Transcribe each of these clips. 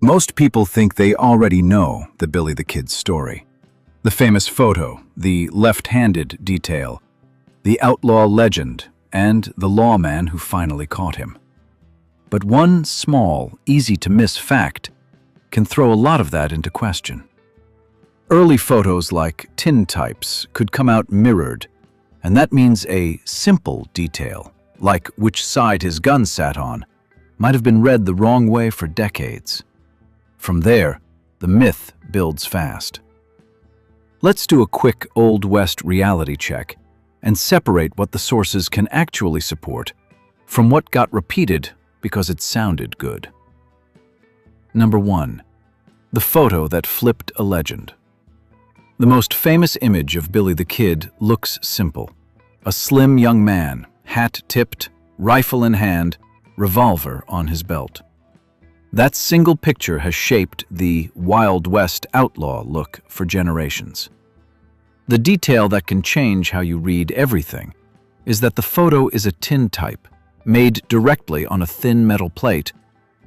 Most people think they already know the Billy the Kid story. The famous photo, the left-handed detail, the outlaw legend, and the lawman who finally caught him. But one small, easy-to-miss fact can throw a lot of that into question. Early photos like tintypes could come out mirrored, and that means a simple detail, like which side his gun sat on, might have been read the wrong way for decades. From there, the myth builds fast. Let's do a quick Old West reality check and separate what the sources can actually support from what got repeated because it sounded good. Number 1. The photo that flipped a legend. The most famous image of Billy the Kid looks simple. A slim young man, hat tipped, rifle in hand, revolver on his belt. That single picture has shaped the Wild West outlaw look for generations. The detail that can change how you read everything is that the photo is a tintype, made directly on a thin metal plate,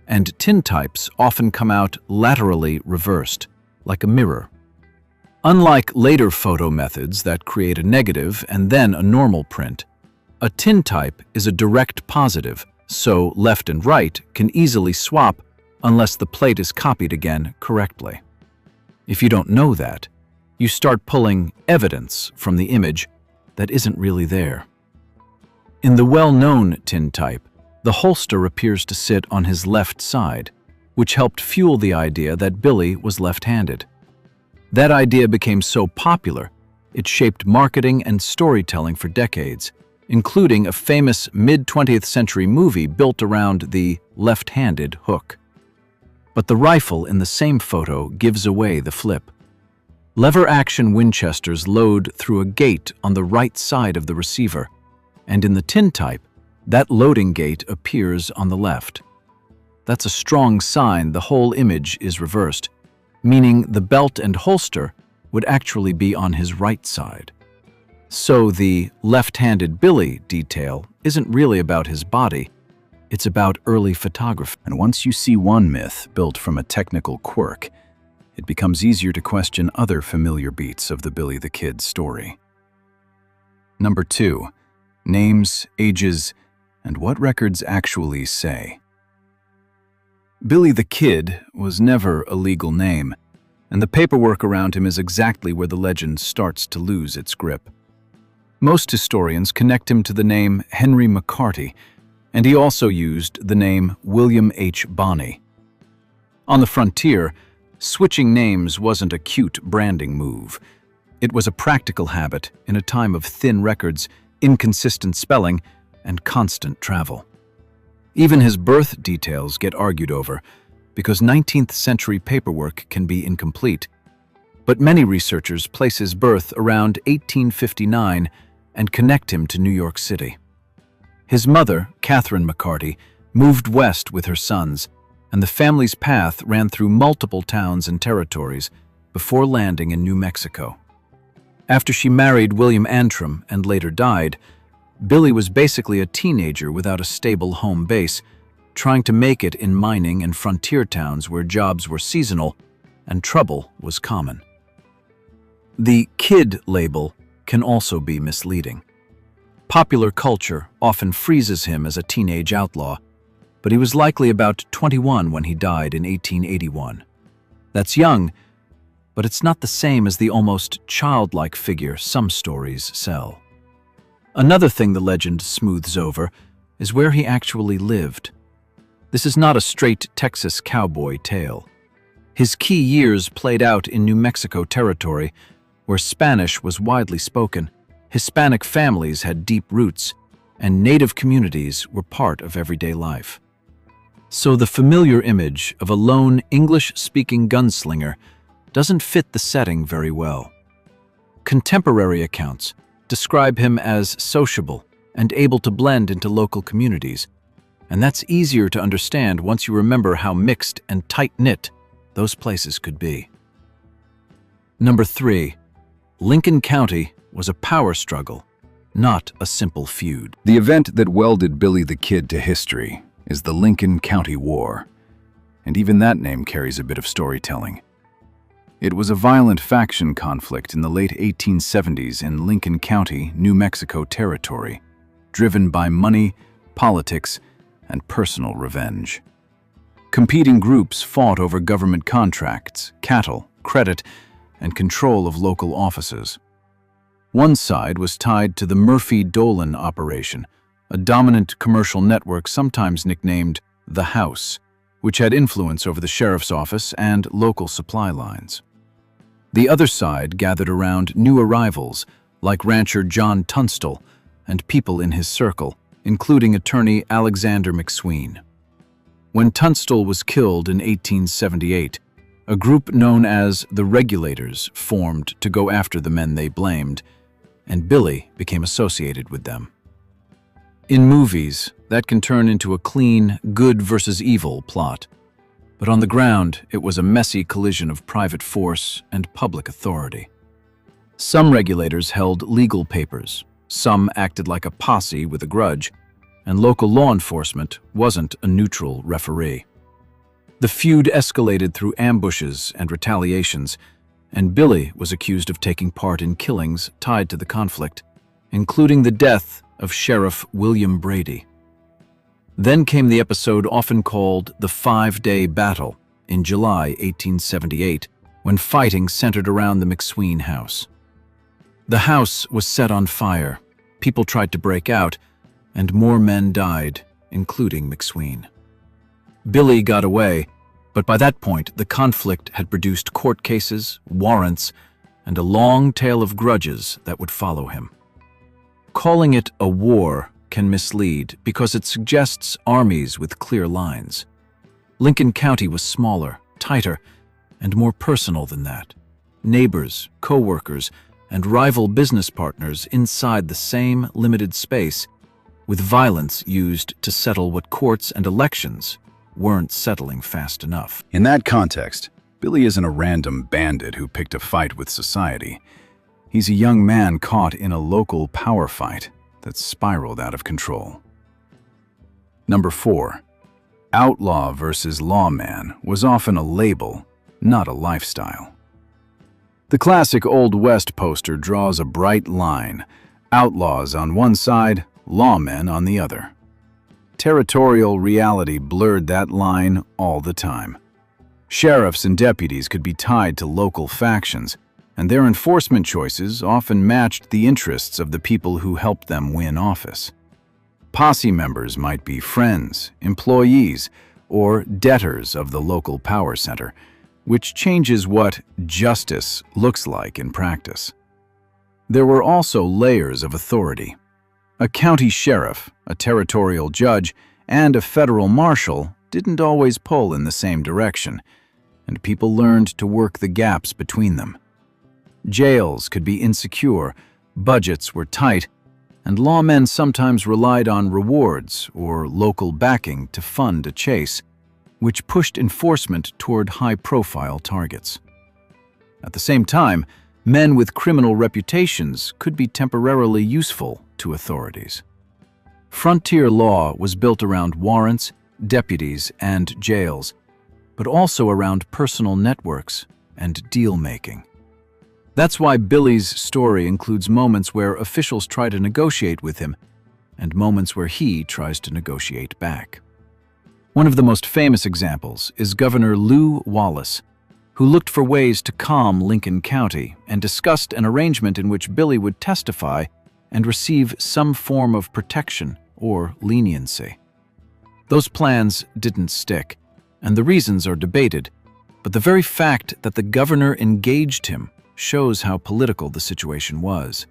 and tintypes often come out laterally reversed, like a mirror. Unlike later photo methods that create a negative and then a normal print, a tintype is a direct positive, so left and right can easily swap unless the plate is copied again correctly. If you don't know that, you start pulling evidence from the image that isn't really there. In the well-known tintype, the holster appears to sit on his left side, which helped fuel the idea that Billy was left-handed. That idea became so popular, it shaped marketing and storytelling for decades, including a famous mid-20th century movie built around the left-handed hook. But the rifle in the same photo gives away the flip. Lever-action Winchesters load through a gate on the right side of the receiver, and in the tintype, that loading gate appears on the left. That's a strong sign the whole image is reversed, meaning the belt and holster would actually be on his right side. So the left-handed Billy detail isn't really about his body, it's about early photography. And once you see one myth built from a technical quirk, it becomes easier to question other familiar beats of the Billy the Kid story. Number 2. Names, ages, and what records actually say. Billy the Kid was never a legal name, and the paperwork around him is exactly where the legend starts to lose its grip. Most historians connect him to the name Henry McCarty, and he also used the name William H. Bonney. On the frontier, switching names wasn't a cute branding move. It was a practical habit in a time of thin records, inconsistent spelling, and constant travel. Even his birth details get argued over, because 19th century paperwork can be incomplete. But many researchers place his birth around 1859 and connect him to New York City. His mother, Catherine McCarty, moved west with her sons, and the family's path ran through multiple towns and territories before landing in New Mexico. After she married William Antrim and later died, Billy was basically a teenager without a stable home base, trying to make it in mining and frontier towns where jobs were seasonal and trouble was common. The kid label can also be misleading. Popular culture often freezes him as a teenage outlaw, but he was likely about 21 when he died in 1881. That's young, but it's not the same as the almost childlike figure some stories sell. Another thing the legend smooths over is where he actually lived. This is not a straight Texas cowboy tale. His key years played out in New Mexico territory, where Spanish was widely spoken, Hispanic families had deep roots, and Native communities were part of everyday life. So the familiar image of a lone English-speaking gunslinger doesn't fit the setting very well. Contemporary accounts describe him as sociable and able to blend into local communities, and that's easier to understand once you remember how mixed and tight-knit those places could be. Number 3. Lincoln County was a power struggle, not a simple feud. The event that welded Billy the Kid to history is the Lincoln County War. and even that name carries a bit of storytelling. It was a violent faction conflict in the late 1870s in Lincoln County, New Mexico Territory, driven by money, politics, and personal revenge. Competing groups fought over government contracts, cattle, credit, and control of local offices. One side was tied to the Murphy-Dolan operation, a dominant commercial network sometimes nicknamed the House, which had influence over the sheriff's office and local supply lines. The other side gathered around new arrivals like rancher John Tunstall and people in his circle, including attorney Alexander McSween. When Tunstall was killed in 1878, a group known as the Regulators formed to go after the men they blamed, and Billy became associated with them. In movies, that can turn into a clean, good versus evil plot. But on the ground, it was a messy collision of private force and public authority. Some regulators held legal papers, some acted like a posse with a grudge, and local law enforcement wasn't a neutral referee. The feud escalated through ambushes and retaliations, and Billy was accused of taking part in killings tied to the conflict, including the death of Sheriff William Brady. Then came the episode often called the 5-Day Battle in July 1878, when fighting centered around the McSween house. The house was set on fire, people tried to break out, and more men died, including McSween. Billy got away, but by that point the conflict had produced court cases, warrants, and a long tail of grudges that would follow him. Calling it a war can mislead because it suggests armies with clear lines. Lincoln County was smaller, tighter, and more personal than that. Neighbors, co-workers, and rival business partners inside the same limited space, with violence used to settle what courts and elections weren't settling fast enough. In that context, Billy isn't a random bandit who picked a fight with society. He's a young man caught in a local power fight that spiraled out of control. Number 4. Outlaw versus lawman was often a label, not a lifestyle. The classic Old West poster draws a bright line, outlaws on one side, lawmen on the other. Territorial reality blurred that line all the time. Sheriffs and deputies could be tied to local factions, and their enforcement choices often matched the interests of the people who helped them win office. Posse members might be friends, employees, or debtors of the local power center, which changes what justice looks like in practice. There were also layers of authority. A county sheriff, a territorial judge, and a federal marshal didn't always pull in the same direction, and people learned to work the gaps between them. Jails could be insecure, budgets were tight, and lawmen sometimes relied on rewards or local backing to fund a chase, which pushed enforcement toward high-profile targets. At the same time, men with criminal reputations could be temporarily useful to authorities. Frontier law was built around warrants, deputies, and jails, but also around personal networks and deal-making. That's why Billy's story includes moments where officials try to negotiate with him and moments where he tries to negotiate back. One of the most famous examples is Governor Lew Wallace, who looked for ways to calm Lincoln County and discussed an arrangement in which Billy would testify and receive some form of protection or leniency. Those plans didn't stick, and the reasons are debated, but the very fact that the governor engaged him shows how political the situation was.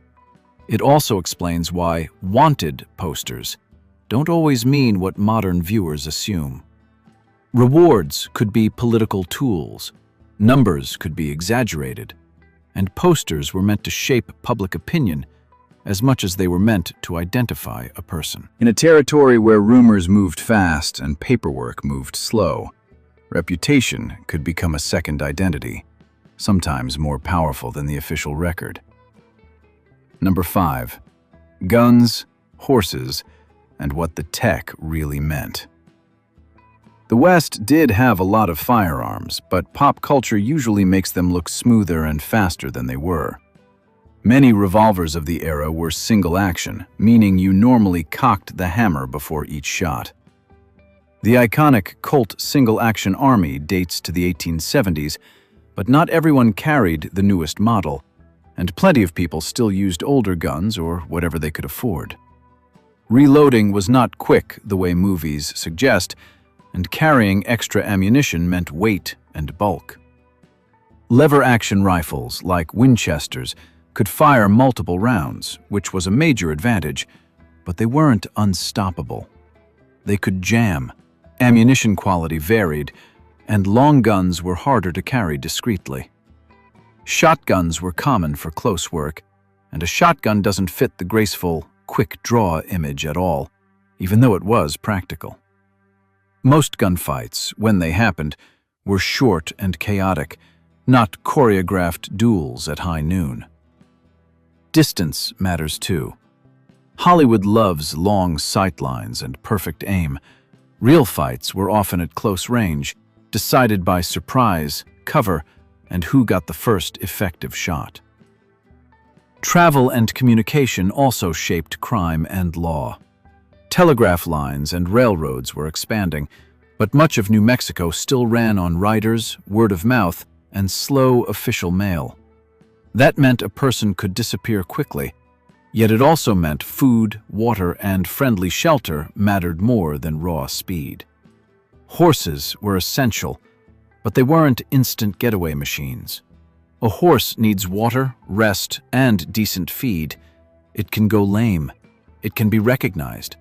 It also explains why wanted posters don't always mean what modern viewers assume. Rewards could be political tools, numbers could be exaggerated, and posters were meant to shape public opinion as much as they were meant to identify a person. In a territory where rumors moved fast and paperwork moved slow, reputation could become a second identity, sometimes more powerful than the official record. Number 5. Guns, horses, and what the tech really meant. The West did have a lot of firearms, but pop culture usually makes them look smoother and faster than they were. Many revolvers of the era were single action, meaning you normally cocked the hammer before each shot. The iconic Colt single-action army dates to the 1870s, but not everyone carried the newest model, and plenty of people still used older guns or whatever they could afford. Reloading was not quick the way movies suggest, and carrying extra ammunition meant weight and bulk. Lever-action rifles, like Winchesters, could fire multiple rounds, which was a major advantage, but they weren't unstoppable. They could jam, ammunition quality varied, and long guns were harder to carry discreetly. Shotguns were common for close work, and a shotgun doesn't fit the graceful, quick-draw image at all, even though it was practical. Most gunfights, when they happened, were short and chaotic, not choreographed duels at high noon. Distance matters too. Hollywood loves long sightlines and perfect aim. Real fights were often at close range, decided by surprise, cover, and who got the first effective shot. Travel and communication also shaped crime and law. Telegraph lines and railroads were expanding, but much of New Mexico still ran on riders, word of mouth, and slow official mail. That meant a person could disappear quickly, yet it also meant food, water, and friendly shelter mattered more than raw speed. Horses were essential, but they weren't instant getaway machines. A horse needs water, rest, and decent feed. It can go lame. It can be recognized.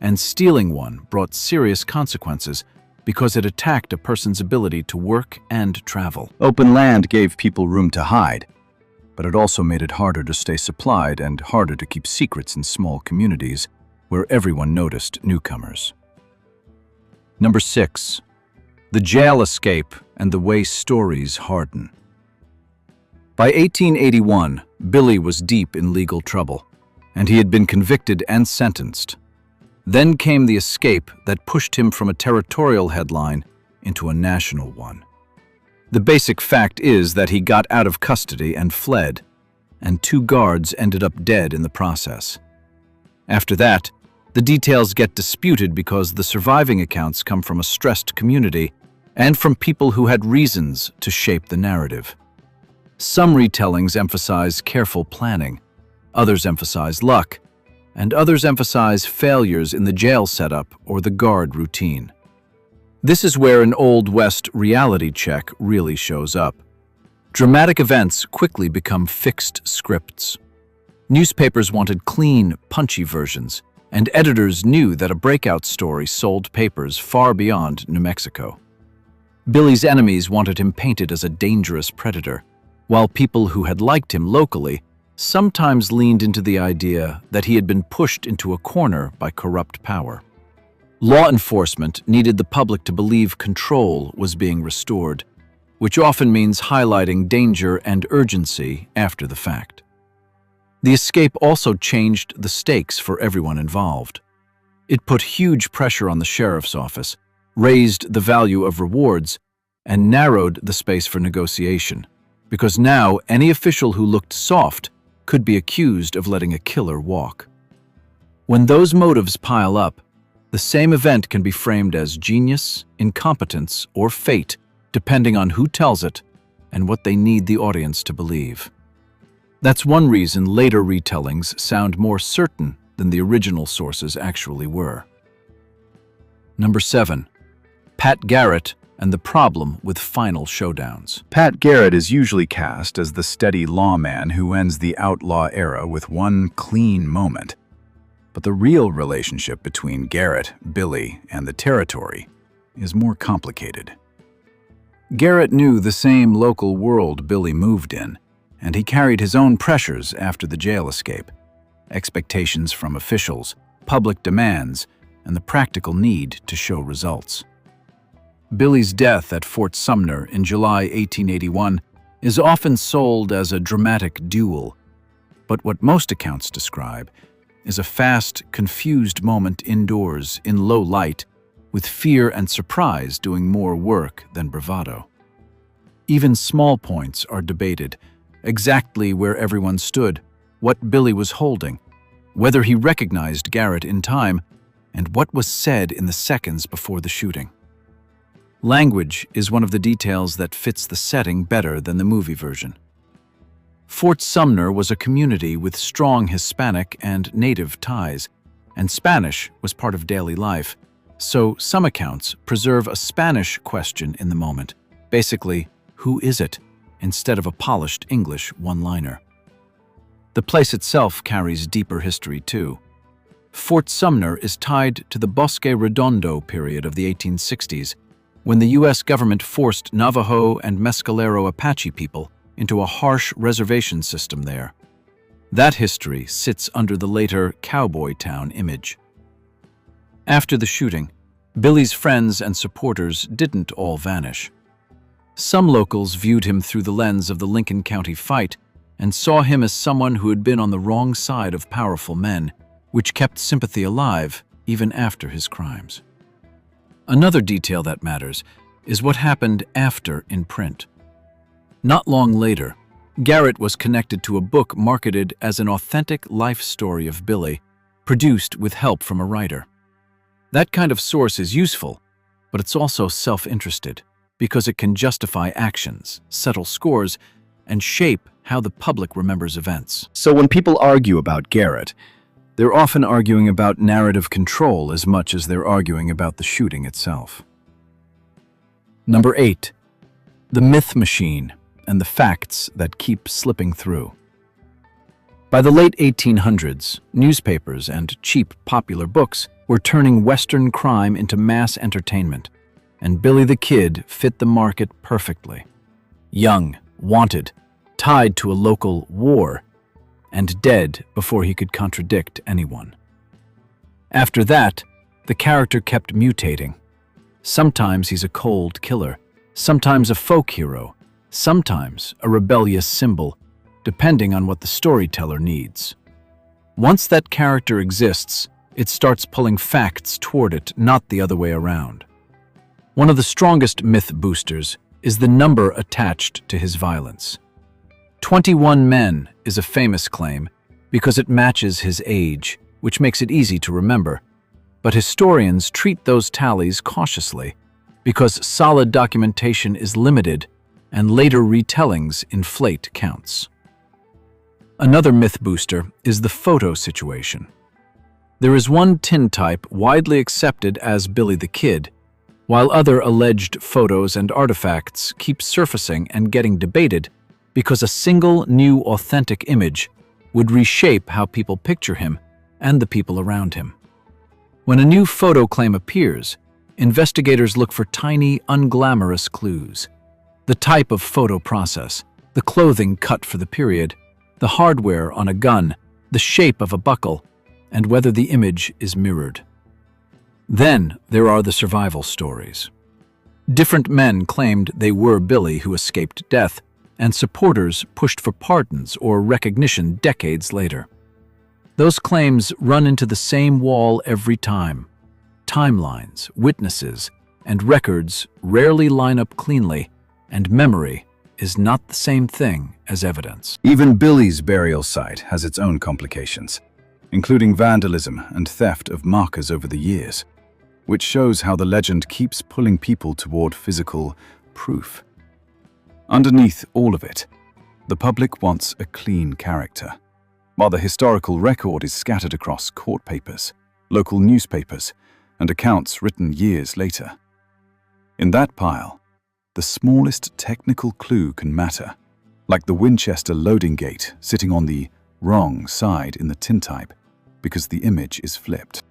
And stealing one brought serious consequences because it attacked a person's ability to work and travel. Open land gave people room to hide, but it also made it harder to stay supplied and harder to keep secrets in small communities where everyone noticed newcomers. Number 6. The jail escape and the way stories harden. By 1881, Billy was deep in legal trouble, and he had been convicted and sentenced. Then came the escape that pushed him from a territorial headline into a national one. The basic fact is that he got out of custody and fled, and 2 guards ended up dead in the process. After that, the details get disputed because the surviving accounts come from a stressed community and from people who had reasons to shape the narrative. Some retellings emphasize careful planning, others emphasize luck, and others emphasize failures in the jail setup or the guard routine. This is where an Old West reality check really shows up. Dramatic events quickly become fixed scripts. Newspapers wanted clean, punchy versions, and editors knew that a breakout story sold papers far beyond New Mexico. Billy's enemies wanted him painted as a dangerous predator, while people who had liked him locally sometimes leaned into the idea that he had been pushed into a corner by corrupt power. Law enforcement needed the public to believe control was being restored, which often means highlighting danger and urgency after the fact. The escape also changed the stakes for everyone involved. It put huge pressure on the sheriff's office, raised the value of rewards, and narrowed the space for negotiation, because now any official who looked soft could be accused of letting a killer walk. When those motives pile up, the same event can be framed as genius, incompetence, or fate, depending on who tells it and what they need the audience to believe. That's one reason later retellings sound more certain than the original sources actually were. Number 7. Pat Garrett and the problem with final showdowns. Pat Garrett is usually cast as the steady lawman who ends the outlaw era with one clean moment. But the real relationship between Garrett, Billy, and the territory is more complicated. Garrett knew the same local world Billy moved in, and he carried his own pressures after the jail escape. Expectations from officials, public demands, and the practical need to show results. Billy's death at Fort Sumner in July 1881 is often sold as a dramatic duel, but what most accounts describe is a fast, confused moment indoors in low light with fear and surprise doing more work than bravado. Even small points are debated, exactly where everyone stood, what Billy was holding, whether he recognized Garrett in time, and what was said in the seconds before the shooting. Language is one of the details that fits the setting better than the movie version. Fort Sumner was a community with strong Hispanic and Native ties, and Spanish was part of daily life, so some accounts preserve a Spanish question in the moment, basically, "Who is it?" instead of a polished English one-liner. The place itself carries deeper history too. Fort Sumner is tied to the Bosque Redondo period of the 1860s, when the U.S. government forced Navajo and Mescalero Apache people into a harsh reservation system there. That history sits under the later cowboy town image. After the shooting, Billy's friends and supporters didn't all vanish. Some locals viewed him through the lens of the Lincoln County fight and saw him as someone who had been on the wrong side of powerful men, which kept sympathy alive even after his crimes. Another detail that matters is what happened after in print. Not long later, Garrett was connected to a book marketed as an authentic life story of Billy, produced with help from a writer. That kind of source is useful, but it's also self-interested, because it can justify actions, settle scores, and shape how the public remembers events. So when people argue about Garrett, they're often arguing about narrative control as much as they're arguing about the shooting itself. Number 8. The myth machine and the facts that keep slipping through. By the late 1800s, newspapers and cheap popular books were turning Western crime into mass entertainment, and Billy the Kid fit the market perfectly. Young, wanted, tied to a local war, and dead before he could contradict anyone. After that, the character kept mutating. Sometimes he's a cold killer, sometimes a folk hero, sometimes a rebellious symbol, depending on what the storyteller needs. Once that character exists, it starts pulling facts toward it, not the other way around. One of the strongest myth boosters is the number attached to his violence. 21 men is a famous claim because it matches his age, which makes it easy to remember. But historians treat those tallies cautiously because solid documentation is limited and later retellings inflate counts. Another myth booster is the photo situation. There is one tintype widely accepted as Billy the Kid, while other alleged photos and artifacts keep surfacing and getting debated because a single new authentic image would reshape how people picture him and the people around him. When a new photo claim appears, investigators look for tiny, unglamorous clues. The type of photo process, the clothing cut for the period, the hardware on a gun, the shape of a buckle, and whether the image is mirrored. Then there are the survival stories. Different men claimed they were Billy who escaped death, and supporters pushed for pardons or recognition decades later. Those claims run into the same wall every time. Timelines, witnesses, and records rarely line up cleanly, and memory is not the same thing as evidence. Even Billy's burial site has its own complications, including vandalism and theft of markers over the years, which shows how the legend keeps pulling people toward physical proof. Underneath all of it, the public wants a clean character, while the historical record is scattered across court papers, local newspapers, and accounts written years later. In that pile, the smallest technical clue can matter, like the Winchester loading gate sitting on the wrong side in the tintype because the image is flipped.